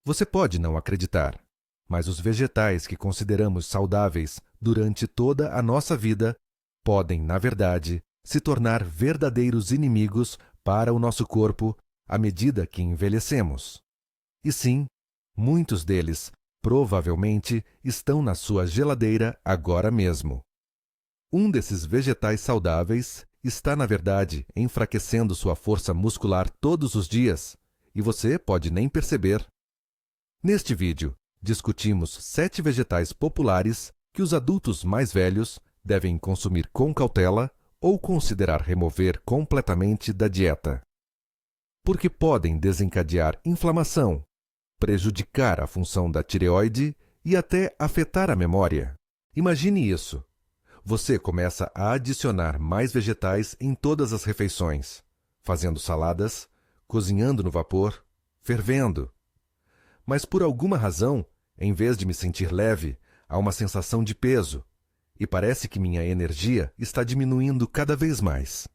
Você pode não acreditar, mas os vegetais que consideramos saudáveis durante toda a nossa vida podem, na verdade, se tornar verdadeiros inimigos para o nosso corpo à medida que envelhecemos. E sim, muitos deles provavelmente estão na sua geladeira agora mesmo. Um desses vegetais saudáveis está, na verdade, enfraquecendo sua força muscular todos os dias, e você pode nem perceber. Neste vídeo, discutimos 7 vegetais populares que os adultos mais velhos devem consumir com cautela ou considerar remover completamente da dieta. Porque podem desencadear inflamação, prejudicar a função da tireoide e até afetar a memória. Imagine isso. Você começa a adicionar mais vegetais em todas as refeições, fazendo saladas, cozinhando no vapor, fervendo. Mas por alguma razão, em vez de me sentir leve, há uma sensação de peso, e parece que minha energia está diminuindo cada vez mais.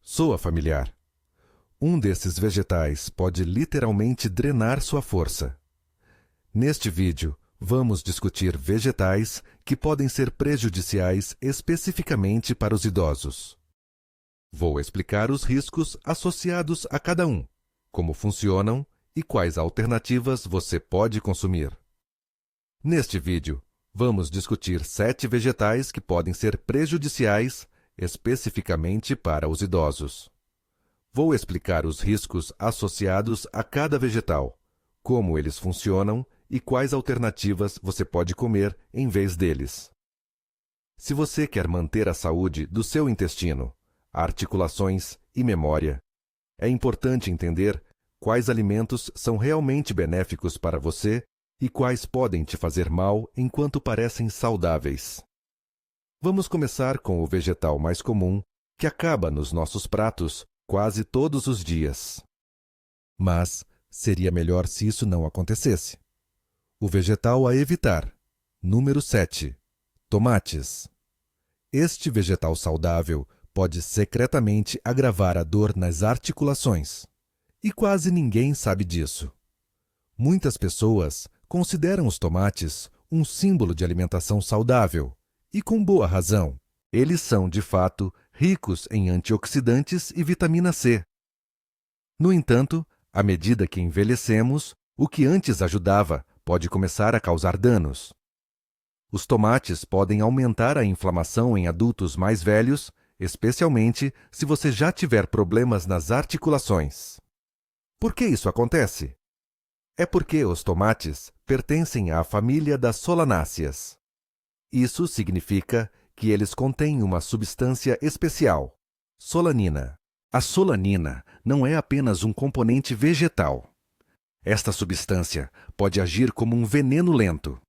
Soa familiar? Um desses vegetais pode literalmente drenar sua força. Neste vídeo, vamos discutir vegetais que podem ser prejudiciais especificamente para os idosos. Vou explicar os riscos associados a cada um, como funcionam e quais alternativas você pode consumir. Neste vídeo, vamos discutir 7 vegetais que podem ser prejudiciais especificamente para os idosos. Vou explicar os riscos associados a cada vegetal, como eles funcionam e quais alternativas você pode comer em vez deles. Se você quer manter a saúde do seu intestino, articulações e memória, é importante entender quais alimentos são realmente benéficos para você e quais podem te fazer mal enquanto parecem saudáveis. Vamos começar com o vegetal mais comum, que acaba nos nossos pratos quase todos os dias. Mas seria melhor se isso não acontecesse. O vegetal a evitar. Número 7. Tomates. Este vegetal saudável pode secretamente agravar a dor nas articulações. E quase ninguém sabe disso. Muitas pessoas consideram os tomates um símbolo de alimentação saudável, e com boa razão. Eles são, de fato, ricos em antioxidantes e vitamina C. No entanto, à medida que envelhecemos, o que antes ajudava pode começar a causar danos. Os tomates podem aumentar a inflamação em adultos mais velhos, especialmente se você já tiver problemas nas articulações. Por que isso acontece? É porque os tomates pertencem à família das solanáceas. Isso significa que eles contêm uma substância especial, solanina. A solanina não é apenas um componente vegetal. Esta substância pode agir como um veneno lento.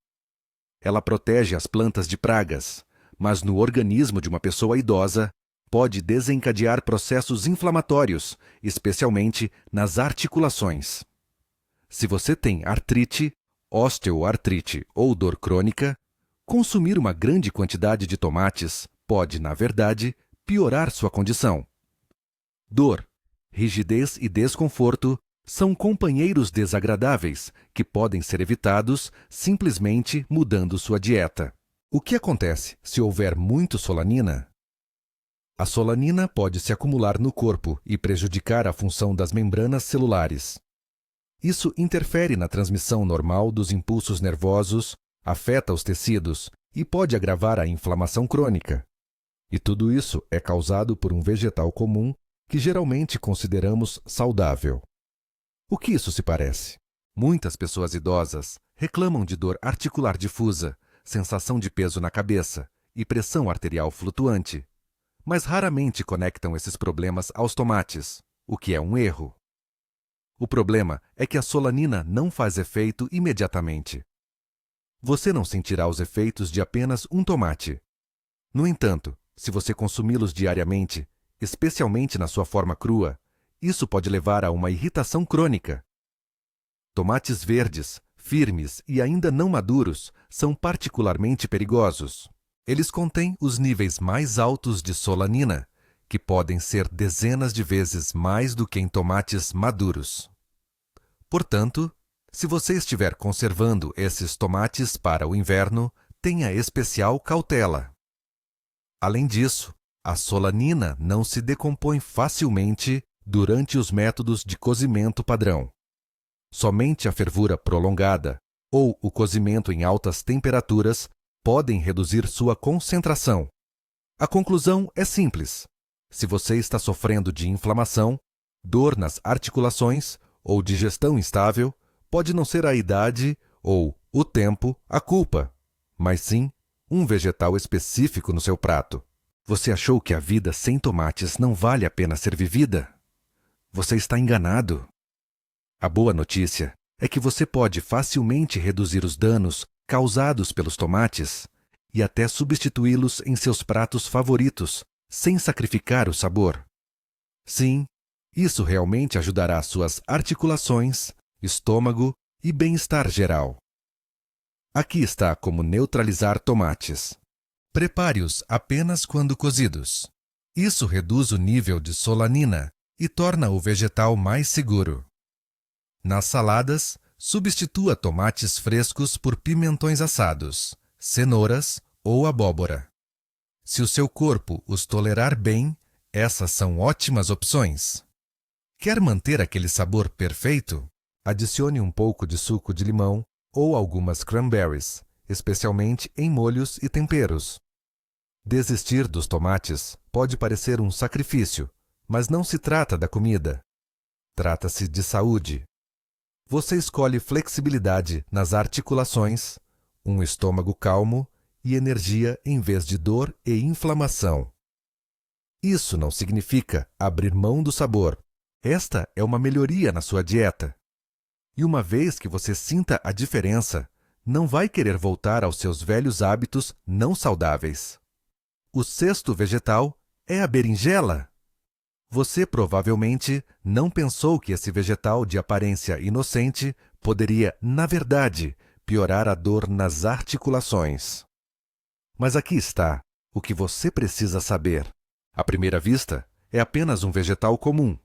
Ela protege as plantas de pragas, mas no organismo de uma pessoa idosa pode desencadear processos inflamatórios, especialmente nas articulações. Se você tem artrite, osteoartrite ou dor crônica, consumir uma grande quantidade de tomates pode, na verdade, piorar sua condição. Dor, rigidez e desconforto são companheiros desagradáveis que podem ser evitados simplesmente mudando sua dieta. O que acontece se houver muito solanina? A solanina pode se acumular no corpo e prejudicar a função das membranas celulares. Isso interfere na transmissão normal dos impulsos nervosos, afeta os tecidos e pode agravar a inflamação crônica. E tudo isso é causado por um vegetal comum que geralmente consideramos saudável. O que isso se parece? Muitas pessoas idosas reclamam de dor articular difusa, sensação de peso na cabeça e pressão arterial flutuante, mas raramente conectam esses problemas aos tomates, o que é um erro. O problema é que a solanina não faz efeito imediatamente. Você não sentirá os efeitos de apenas um tomate. No entanto, se você consumi-los diariamente, especialmente na sua forma crua, isso pode levar a uma irritação crônica. Tomates verdes, firmes e ainda não maduros são particularmente perigosos. Eles contêm os níveis mais altos de solanina, que podem ser dezenas de vezes mais do que em tomates maduros. Portanto, Se você estiver conservando esses tomates para o inverno, tenha especial cautela. Além disso, a solanina não se decompõe facilmente durante os métodos de cozimento padrão. Somente a fervura prolongada ou o cozimento em altas temperaturas podem reduzir sua concentração. A conclusão é simples. Se você está sofrendo de inflamação, dor nas articulações ou digestão instável, pode não ser a idade ou o tempo a culpa, mas sim um vegetal específico no seu prato. Você achou que a vida sem tomates não vale a pena ser vivida? Você está enganado. A boa notícia é que você pode facilmente reduzir os danos causados pelos tomates e até substituí-los em seus pratos favoritos, sem sacrificar o sabor. Sim, isso realmente ajudará suas articulações, estômago e bem-estar geral. Aqui está como neutralizar tomates. Prepare-os apenas quando cozidos. Isso reduz o nível de solanina e torna o vegetal mais seguro. Nas saladas, substitua tomates frescos por pimentões assados, cenouras ou abóbora. Se o seu corpo os tolerar bem, essas são ótimas opções. Quer manter aquele sabor perfeito? Adicione um pouco de suco de limão ou algumas cranberries, especialmente em molhos e temperos. Desistir dos tomates pode parecer um sacrifício, mas não se trata da comida. Trata-se de saúde. Você escolhe flexibilidade nas articulações, um estômago calmo e energia em vez de dor e inflamação. Isso não significa abrir mão do sabor. Esta é uma melhoria na sua dieta. E uma vez que você sinta a diferença, não vai querer voltar aos seus velhos hábitos não saudáveis. O sexto vegetal é a berinjela. Você provavelmente não pensou que esse vegetal de aparência inocente poderia, na verdade, piorar a dor nas articulações. Mas aqui está o que você precisa saber. À primeira vista, é apenas um vegetal comum.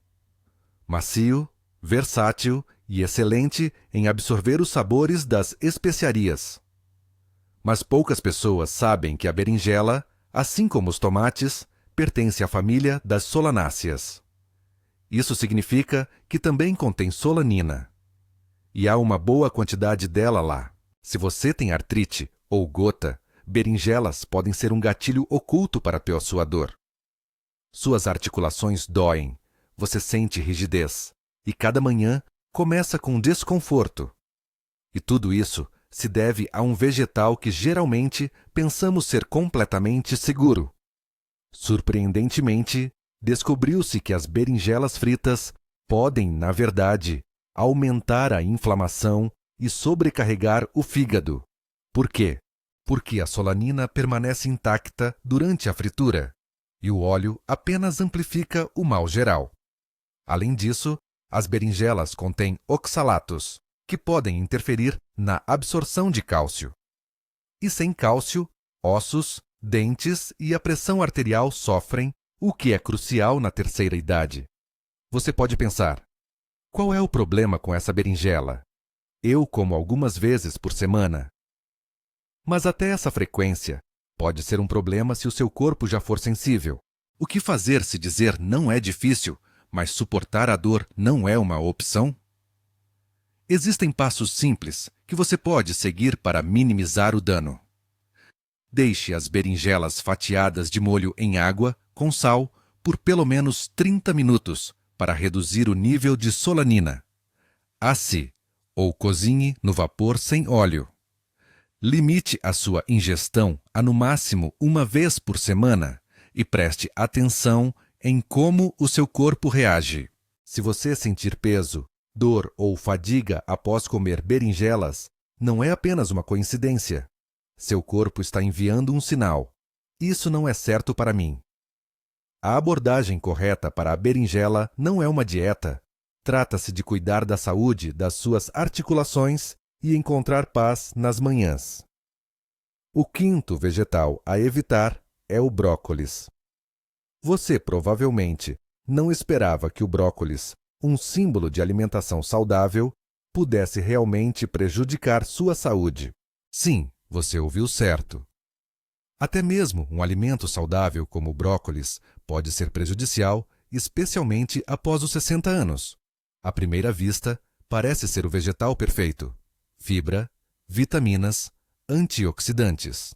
Macio, versátil e excelente em absorver os sabores das especiarias. Mas poucas pessoas sabem que a berinjela, assim como os tomates, pertence à família das solanáceas. Isso significa que também contém solanina. E há uma boa quantidade dela lá. Se você tem artrite ou gota, berinjelas podem ser um gatilho oculto para a sua dor. Suas articulações doem, você sente rigidez, e cada manhã começa com desconforto. E tudo isso se deve a um vegetal que geralmente pensamos ser completamente seguro. Surpreendentemente, descobriu-se que as berinjelas fritas podem, na verdade, aumentar a inflamação e sobrecarregar o fígado. Por quê? Porque a solanina permanece intacta durante a fritura, e o óleo apenas amplifica o mal geral. Além disso, as berinjelas contêm oxalatos, que podem interferir na absorção de cálcio. E sem cálcio, ossos, dentes e a pressão arterial sofrem, o que é crucial na terceira idade. Você pode pensar, qual é o problema com essa berinjela? Eu como algumas vezes por semana. Mas até essa frequência pode ser um problema se o seu corpo já for sensível. O que fazer se dizer não é difícil, mas suportar a dor não é uma opção? Existem passos simples que você pode seguir para minimizar o dano. Deixe as berinjelas fatiadas de molho em água, com sal, por pelo menos 30 minutos para reduzir o nível de solanina. Asse, ou cozinhe no vapor sem óleo. Limite a sua ingestão a no máximo uma vez por semana e preste atenção em como o seu corpo reage. Se você sentir peso, dor ou fadiga após comer berinjelas, não é apenas uma coincidência. Seu corpo está enviando um sinal. Isso não é certo para mim. A abordagem correta para a berinjela não é uma dieta. Trata-se de cuidar da saúde das suas articulações e encontrar paz nas manhãs. O quinto vegetal a evitar é o brócolis. Você provavelmente não esperava que o brócolis, um símbolo de alimentação saudável, pudesse realmente prejudicar sua saúde. Sim, você ouviu certo. Até mesmo um alimento saudável como o brócolis pode ser prejudicial, especialmente após os 60 anos. À primeira vista, parece ser o vegetal perfeito. Fibra, vitaminas, antioxidantes.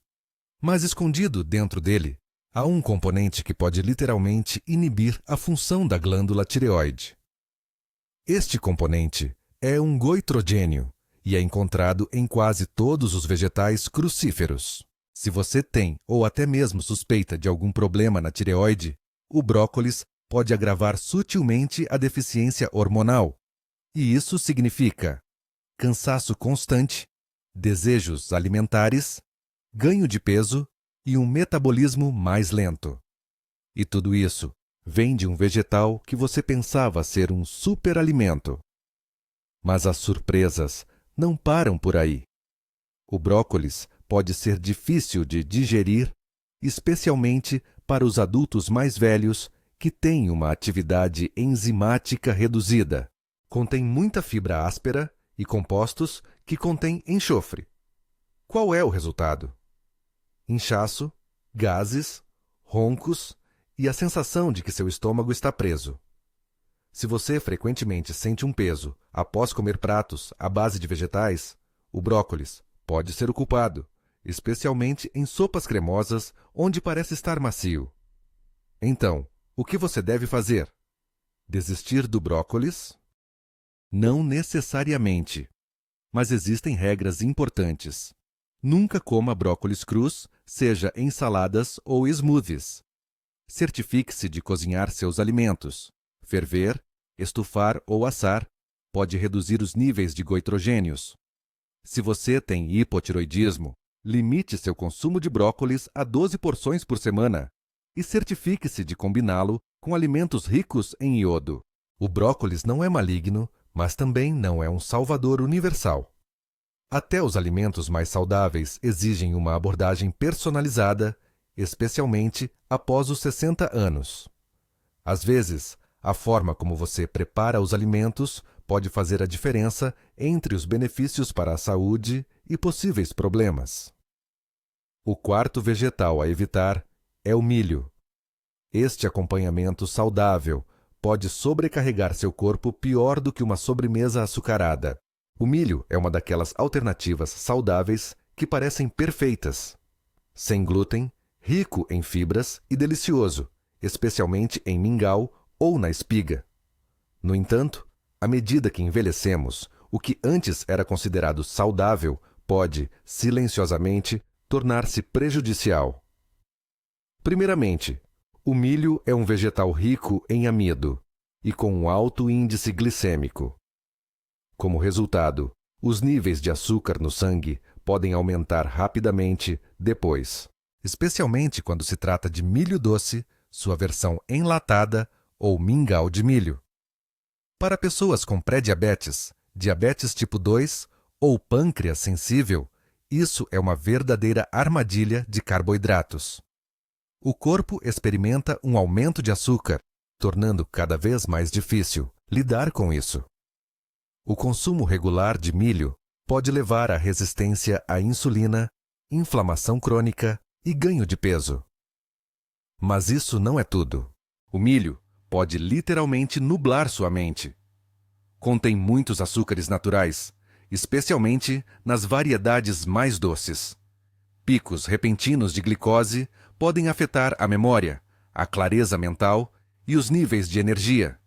Mas escondido dentro dele, há um componente que pode literalmente inibir a função da glândula tireoide. Este componente é um goitrogênio e é encontrado em quase todos os vegetais crucíferos. Se você tem ou até mesmo suspeita de algum problema na tireoide, o brócolis pode agravar sutilmente a deficiência hormonal. E isso significa cansaço constante, desejos alimentares, ganho de peso e um metabolismo mais lento. E tudo isso vem de um vegetal que você pensava ser um superalimento. Mas as surpresas não param por aí. O brócolis pode ser difícil de digerir, especialmente para os adultos mais velhos que têm uma atividade enzimática reduzida. Contém muita fibra áspera e compostos que contêm enxofre. Qual é o resultado? Inchaço, gases, roncos e a sensação de que seu estômago está preso. Se você frequentemente sente um peso após comer pratos à base de vegetais, o brócolis pode ser o culpado, especialmente em sopas cremosas onde parece estar macio. Então, o que você deve fazer? Desistir do brócolis? Não necessariamente. Mas existem regras importantes. Nunca coma brócolis crus, seja em saladas ou smoothies. Certifique-se de cozinhar seus alimentos. Ferver, estufar ou assar pode reduzir os níveis de goitrogênios. Se você tem hipotiroidismo, limite seu consumo de brócolis a 12 porções por semana e certifique-se de combiná-lo com alimentos ricos em iodo. O brócolis não é maligno, mas também não é um salvador universal. Até os alimentos mais saudáveis exigem uma abordagem personalizada, especialmente após os 60 anos. Às vezes, a forma como você prepara os alimentos pode fazer a diferença entre os benefícios para a saúde e possíveis problemas. O quarto vegetal a evitar é o milho. Este acompanhamento saudável pode sobrecarregar seu corpo pior do que uma sobremesa açucarada. O milho é uma daquelas alternativas saudáveis que parecem perfeitas. Sem glúten, rico em fibras e delicioso, especialmente em mingau ou na espiga. No entanto, à medida que envelhecemos, o que antes era considerado saudável pode, silenciosamente, tornar-se prejudicial. Primeiramente, o milho é um vegetal rico em amido e com um alto índice glicêmico. Como resultado, os níveis de açúcar no sangue podem aumentar rapidamente depois, especialmente quando se trata de milho doce, sua versão enlatada ou mingau de milho. Para pessoas com pré-diabetes, diabetes tipo 2 ou pâncreas sensível, isso é uma verdadeira armadilha de carboidratos. O corpo experimenta um aumento de açúcar, tornando cada vez mais difícil lidar com isso. O consumo regular de milho pode levar à resistência à insulina, inflamação crônica e ganho de peso. Mas isso não é tudo. O milho pode literalmente nublar sua mente. Contém muitos açúcares naturais, especialmente nas variedades mais doces. Picos repentinos de glicose podem afetar a memória, a clareza mental e os níveis de energia.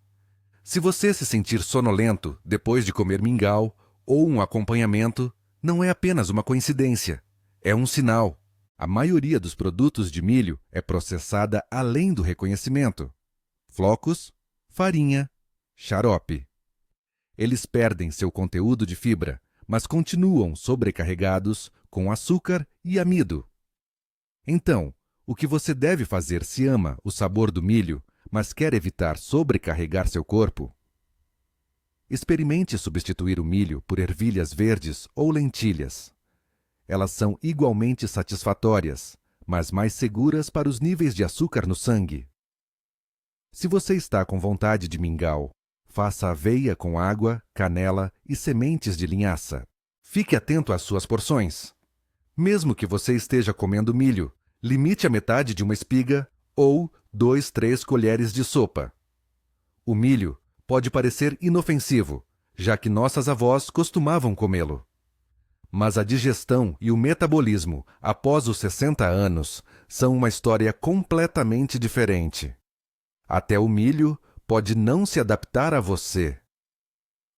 Se você se sentir sonolento depois de comer mingau ou um acompanhamento, não é apenas uma coincidência, é um sinal. A maioria dos produtos de milho é processada além do reconhecimento. Flocos, farinha, xarope. Eles perdem seu conteúdo de fibra, mas continuam sobrecarregados com açúcar e amido. Então, o que você deve fazer se ama o sabor do milho, mas quer evitar sobrecarregar seu corpo? Experimente substituir o milho por ervilhas verdes ou lentilhas. Elas são igualmente satisfatórias, mas mais seguras para os níveis de açúcar no sangue. Se você está com vontade de mingau, Faça aveia com água, canela e sementes de linhaça. Fique atento às suas porções. Mesmo que você esteja comendo milho, limite a metade de uma espiga ou 2, 3 colheres de sopa. O milho pode parecer inofensivo, já que nossas avós costumavam comê-lo. Mas a digestão e o metabolismo após os 60 anos são uma história completamente diferente. Até o milho pode não se adaptar a você.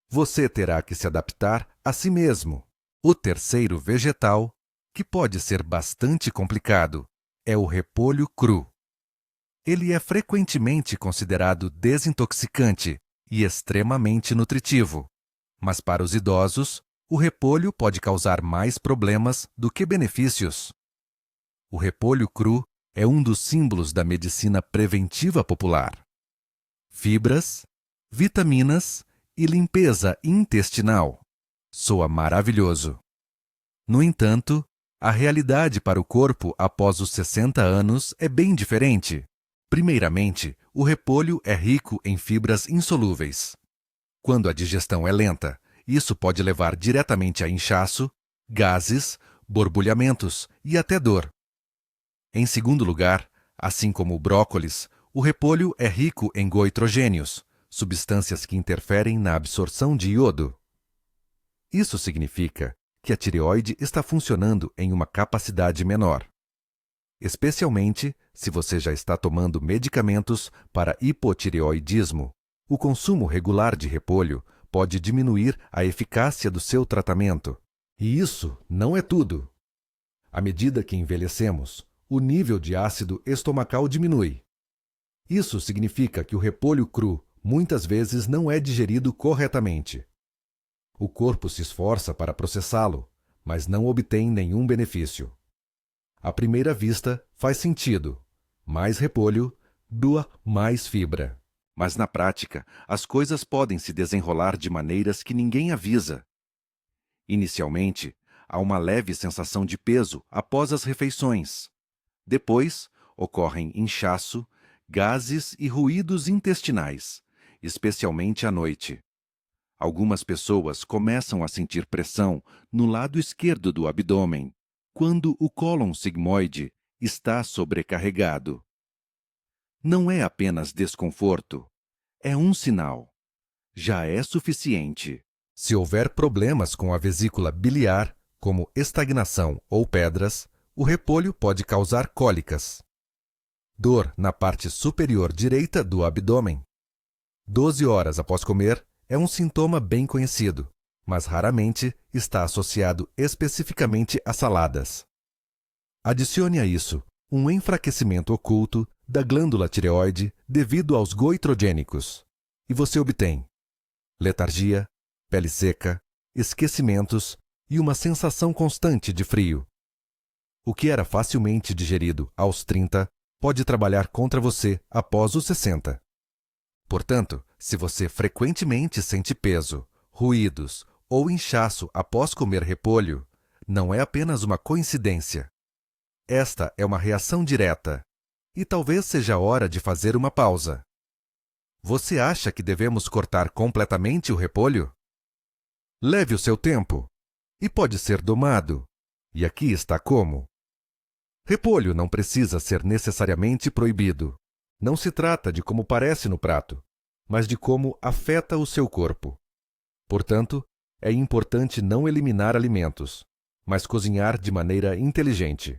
Você terá que se adaptar a si mesmo. O terceiro vegetal, que pode ser bastante complicado, é o repolho cru. Ele é frequentemente considerado desintoxicante e extremamente nutritivo, mas para os idosos, o repolho pode causar mais problemas do que benefícios. O repolho cru é um dos símbolos da medicina preventiva popular. Fibras, vitaminas e limpeza intestinal. Soa maravilhoso. No entanto, a realidade para o corpo após os 60 anos é bem diferente. Primeiramente, o repolho é rico em fibras insolúveis. Quando a digestão é lenta, isso pode levar diretamente a inchaço, gases, borbulhamentos e até dor. Em segundo lugar, assim como o brócolis, o repolho é rico em goitrogênios, substâncias que interferem na absorção de iodo. Isso significa que a tireoide está funcionando em uma capacidade menor. Especialmente se você já está tomando medicamentos para hipotireoidismo, o consumo regular de repolho pode diminuir a eficácia do seu tratamento. E isso não é tudo. À medida que envelhecemos, o nível de ácido estomacal diminui. Isso significa que o repolho cru muitas vezes não é digerido corretamente. O corpo se esforça para processá-lo, mas não obtém nenhum benefício. À primeira vista, faz sentido. Mais repolho, doa mais fibra. Mas na prática, as coisas podem se desenrolar de maneiras que ninguém avisa. Inicialmente, há uma leve sensação de peso após as refeições. Depois, ocorrem inchaço, gases e ruídos intestinais, especialmente à noite. Algumas pessoas começam a sentir pressão no lado esquerdo do abdômen, quando o cólon sigmoide está sobrecarregado. Não é apenas desconforto, é um sinal. Já é suficiente. Se houver problemas com a vesícula biliar, como estagnação ou pedras, o repolho pode causar cólicas. Dor na parte superior direita do abdômen. 12 horas após comer é um sintoma bem conhecido, mas raramente está associado especificamente a saladas. Adicione a isso um enfraquecimento oculto da glândula tireoide devido aos goitrogênicos, e você obtém letargia, pele seca, esquecimentos e uma sensação constante de frio. O que era facilmente digerido aos 30 pode trabalhar contra você após os 60. Portanto, se você frequentemente sente peso, ruídos ou inchaço após comer repolho, não é apenas uma coincidência. Esta é uma reação direta, e talvez seja a hora de fazer uma pausa. Você acha que devemos cortar completamente o repolho? Leve o seu tempo, e pode ser domado. E aqui está como. Repolho não precisa ser necessariamente proibido. Não se trata de como parece no prato, mas de como afeta o seu corpo. Portanto, é importante não eliminar alimentos, mas cozinhar de maneira inteligente.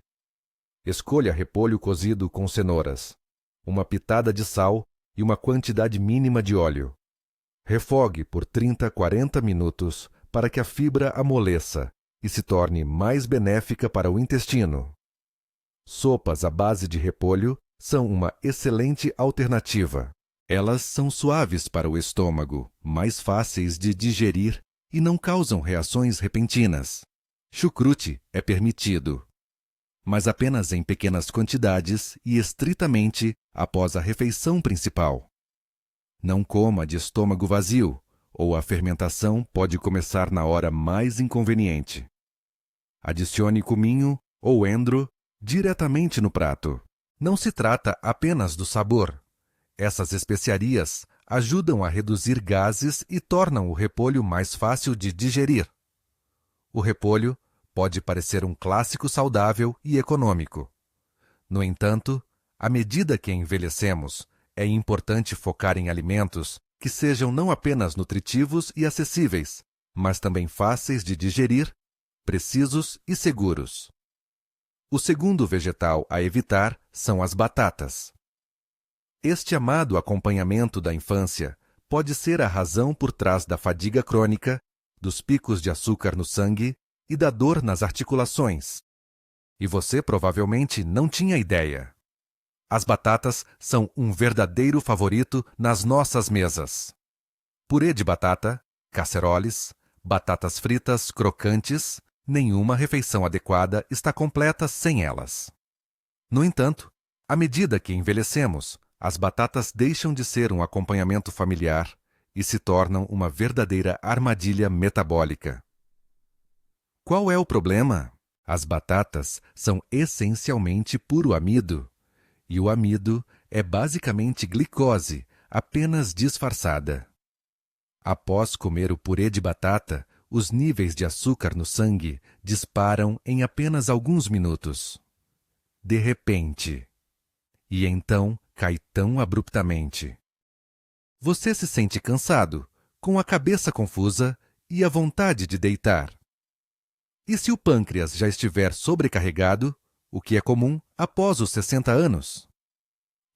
Escolha repolho cozido com cenouras, uma pitada de sal e uma quantidade mínima de óleo. Refogue por 30 a 40 minutos para que a fibra amoleça e se torne mais benéfica para o intestino. Sopas à base de repolho são uma excelente alternativa. Elas são suaves para o estômago, mais fáceis de digerir e não causam reações repentinas. Chucrute é permitido, mas apenas em pequenas quantidades e estritamente após a refeição principal. Não coma de estômago vazio, ou a fermentação pode começar na hora mais inconveniente. Adicione cominho ou endro diretamente no prato. Não se trata apenas do sabor. Essas especiarias ajudam a reduzir gases e tornam o repolho mais fácil de digerir. O repolho pode parecer um clássico saudável e econômico. No entanto, à medida que envelhecemos, é importante focar em alimentos que sejam não apenas nutritivos e acessíveis, mas também fáceis de digerir, precisos e seguros. O segundo vegetal a evitar são as batatas. Este amado acompanhamento da infância pode ser a razão por trás da fadiga crônica, dos picos de açúcar no sangue e da dor nas articulações. E você provavelmente não tinha ideia. As batatas são um verdadeiro favorito nas nossas mesas. Purê de batata, casseroles, batatas fritas crocantes, nenhuma refeição adequada está completa sem elas. No entanto, à medida que envelhecemos, as batatas deixam de ser um acompanhamento familiar e se tornam uma verdadeira armadilha metabólica. Qual é o problema? As batatas são essencialmente puro amido. E o amido é basicamente glicose, apenas disfarçada. Após comer o purê de batata, os níveis de açúcar no sangue disparam em apenas alguns minutos. De repente. E então cai tão abruptamente. Você se sente cansado, com a cabeça confusa e a vontade de deitar. E se o pâncreas já estiver sobrecarregado, o que é comum após os 60 anos?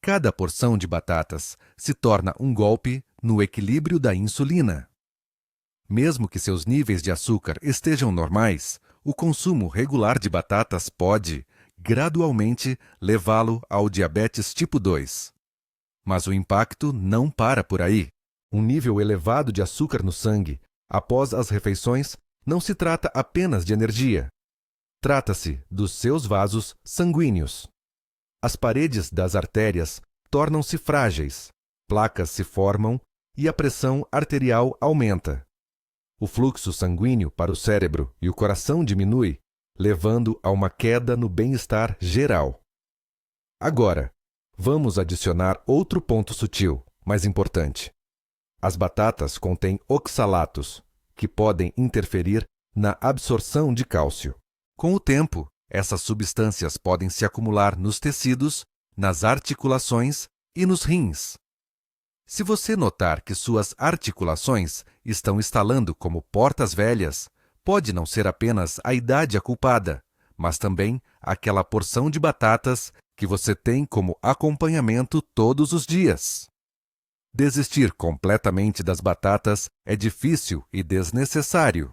Cada porção de batatas se torna um golpe no equilíbrio da insulina. Mesmo que seus níveis de açúcar estejam normais, o consumo regular de batatas pode, gradualmente, levá-lo ao diabetes tipo 2. Mas o impacto não para por aí. Um nível elevado de açúcar no sangue, após as refeições, não se trata apenas de energia. Trata-se dos seus vasos sanguíneos. As paredes das artérias tornam-se frágeis, placas se formam e a pressão arterial aumenta. O fluxo sanguíneo para o cérebro e o coração diminui, levando a uma queda no bem-estar geral. Agora, vamos adicionar outro ponto sutil, mas importante. As batatas contêm oxalatos, que podem interferir na absorção de cálcio. Com o tempo, essas substâncias podem se acumular nos tecidos, nas articulações e nos rins. Se você notar que suas articulações estão estalando como portas velhas, pode não ser apenas a idade a culpada, mas também aquela porção de batatas que você tem como acompanhamento todos os dias. Desistir completamente das batatas é difícil e desnecessário.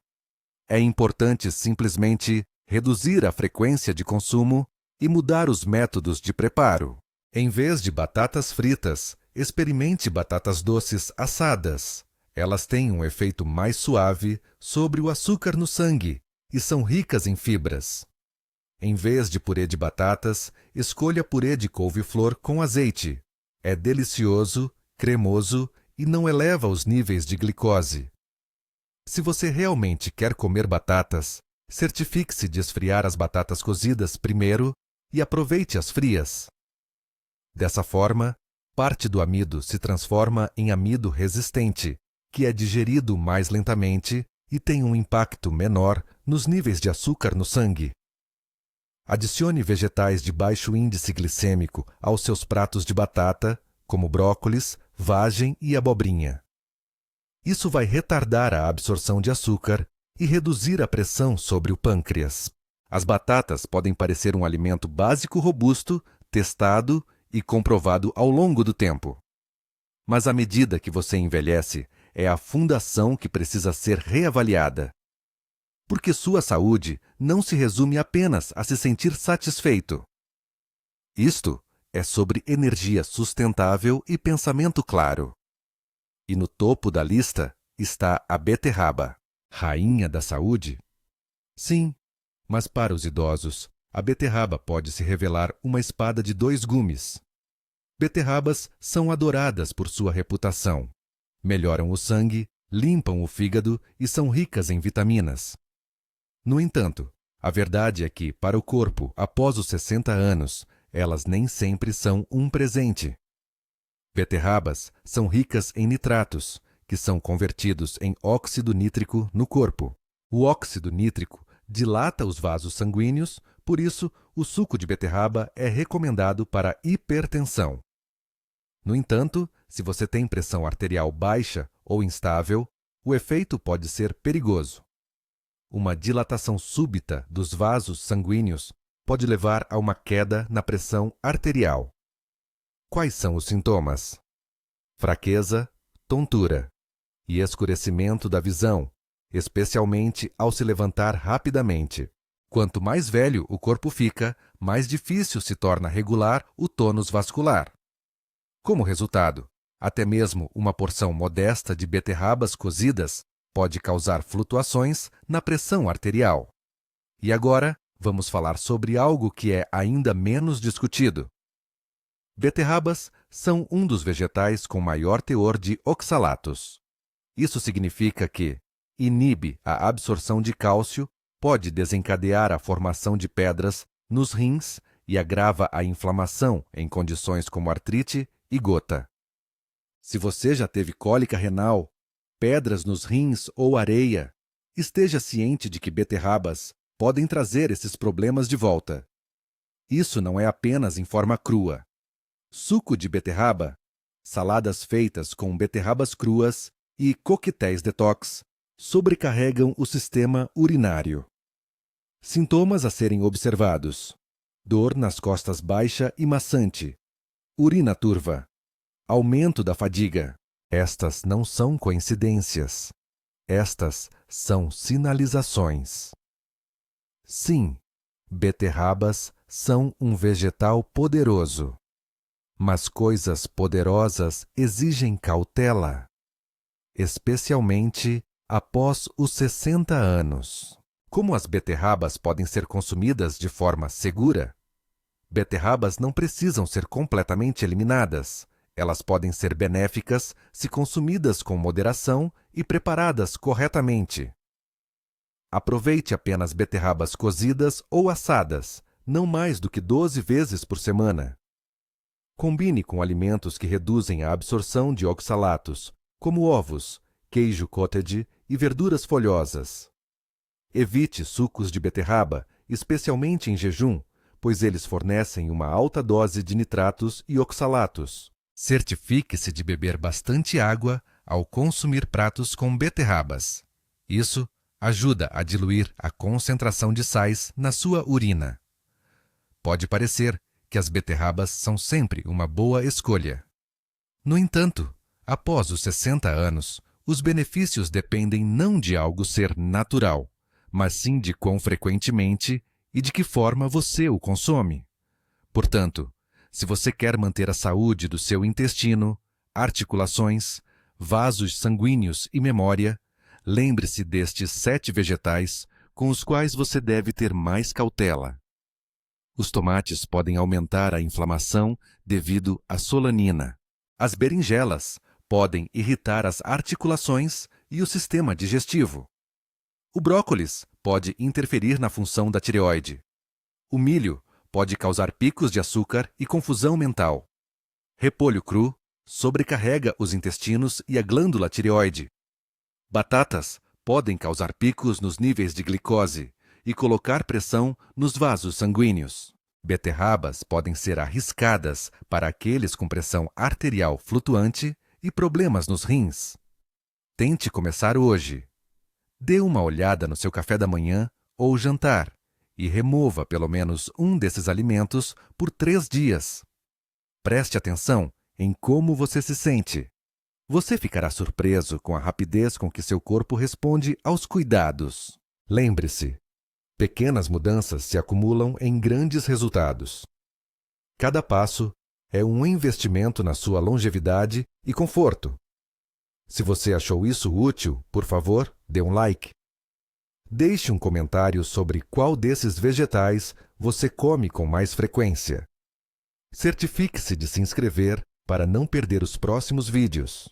É importante simplesmente reduzir a frequência de consumo e mudar os métodos de preparo. Em vez de batatas fritas, experimente batatas doces assadas. Elas têm um efeito mais suave sobre o açúcar no sangue e são ricas em fibras. Em vez de purê de batatas, escolha purê de couve-flor com azeite. É delicioso, cremoso e não eleva os níveis de glicose. Se você realmente quer comer batatas, certifique-se de esfriar as batatas cozidas primeiro e aproveite as frias. Dessa forma, parte do amido se transforma em amido resistente, que é digerido mais lentamente e tem um impacto menor nos níveis de açúcar no sangue. Adicione vegetais de baixo índice glicêmico aos seus pratos de batata, como brócolis, vagem e abobrinha. Isso vai retardar a absorção de açúcar e reduzir a pressão sobre o pâncreas. As batatas podem parecer um alimento básico robusto, testado e comprovado ao longo do tempo. Mas à medida que você envelhece, é a fundação que precisa ser reavaliada. Porque sua saúde não se resume apenas a se sentir satisfeito. Isto é sobre energia sustentável e pensamento claro. E no topo da lista está a beterraba, rainha da saúde? Sim, mas para os idosos, a beterraba pode se revelar uma espada de dois gumes. Beterrabas são adoradas por sua reputação. Melhoram o sangue, limpam o fígado e são ricas em vitaminas. No entanto, a verdade é que, para o corpo após os 60 anos, elas nem sempre são um presente. Beterrabas são ricas em nitratos, que são convertidos em óxido nítrico no corpo. O óxido nítrico dilata os vasos sanguíneos, por isso o suco de beterraba é recomendado para hipertensão. No entanto, se você tem pressão arterial baixa ou instável, o efeito pode ser perigoso. Uma dilatação súbita dos vasos sanguíneos pode levar a uma queda na pressão arterial. Quais são os sintomas? Fraqueza, tontura e escurecimento da visão, especialmente ao se levantar rapidamente. Quanto mais velho o corpo fica, mais difícil se torna regular o tônus vascular. Como resultado, até mesmo uma porção modesta de beterrabas cozidas pode causar flutuações na pressão arterial. E agora, vamos falar sobre algo que é ainda menos discutido. Beterrabas são um dos vegetais com maior teor de oxalatos. Isso significa que inibe a absorção de cálcio, pode desencadear a formação de pedras nos rins e agrava a inflamação em condições como artrite e gota. Se você já teve cólica renal, pedras nos rins ou areia, esteja ciente de que beterrabas podem trazer esses problemas de volta. Isso não é apenas em forma crua. Suco de beterraba, saladas feitas com beterrabas cruas e coquetéis detox sobrecarregam o sistema urinário. Sintomas a serem observados: dor nas costas baixa e maçante, urina turva, aumento da fadiga. Estas não são coincidências. Estas são sinalizações. Sim, beterrabas são um vegetal poderoso. Mas coisas poderosas exigem cautela, especialmente após os 60 anos. Como as beterrabas podem ser consumidas de forma segura? Beterrabas não precisam ser completamente eliminadas. Elas podem ser benéficas se consumidas com moderação e preparadas corretamente. Aproveite apenas beterrabas cozidas ou assadas, não mais do que 12 vezes por semana. Combine com alimentos que reduzem a absorção de oxalatos, como ovos, queijo cottage e verduras folhosas. Evite sucos de beterraba, especialmente em jejum, pois eles fornecem uma alta dose de nitratos e oxalatos. Certifique-se de beber bastante água ao consumir pratos com beterrabas. Isso ajuda a diluir a concentração de sais na sua urina. Pode parecer que as beterrabas são sempre uma boa escolha. No entanto, após os 60 anos, os benefícios dependem não de algo ser natural, mas sim de quão frequentemente e de que forma você o consome. Portanto, se você quer manter a saúde do seu intestino, articulações, vasos sanguíneos e memória, lembre-se destes 7 vegetais com os quais você deve ter mais cautela. Os tomates podem aumentar a inflamação devido à solanina. As berinjelas podem irritar as articulações e o sistema digestivo. O brócolis pode interferir na função da tireoide. O milho pode causar picos de açúcar e confusão mental. Repolho cru sobrecarrega os intestinos e a glândula tireoide. Batatas podem causar picos nos níveis de glicose e colocar pressão nos vasos sanguíneos. Beterrabas podem ser arriscadas para aqueles com pressão arterial flutuante e problemas nos rins. Tente começar hoje. Dê uma olhada no seu café da manhã ou jantar e remova pelo menos um desses alimentos por 3 dias. Preste atenção em como você se sente. Você ficará surpreso com a rapidez com que seu corpo responde aos cuidados. Lembre-se, pequenas mudanças se acumulam em grandes resultados. Cada passo é um investimento na sua longevidade e conforto. Se você achou isso útil, por favor, dê um like. Deixe um comentário sobre qual desses vegetais você come com mais frequência. Certifique-se de se inscrever para não perder os próximos vídeos.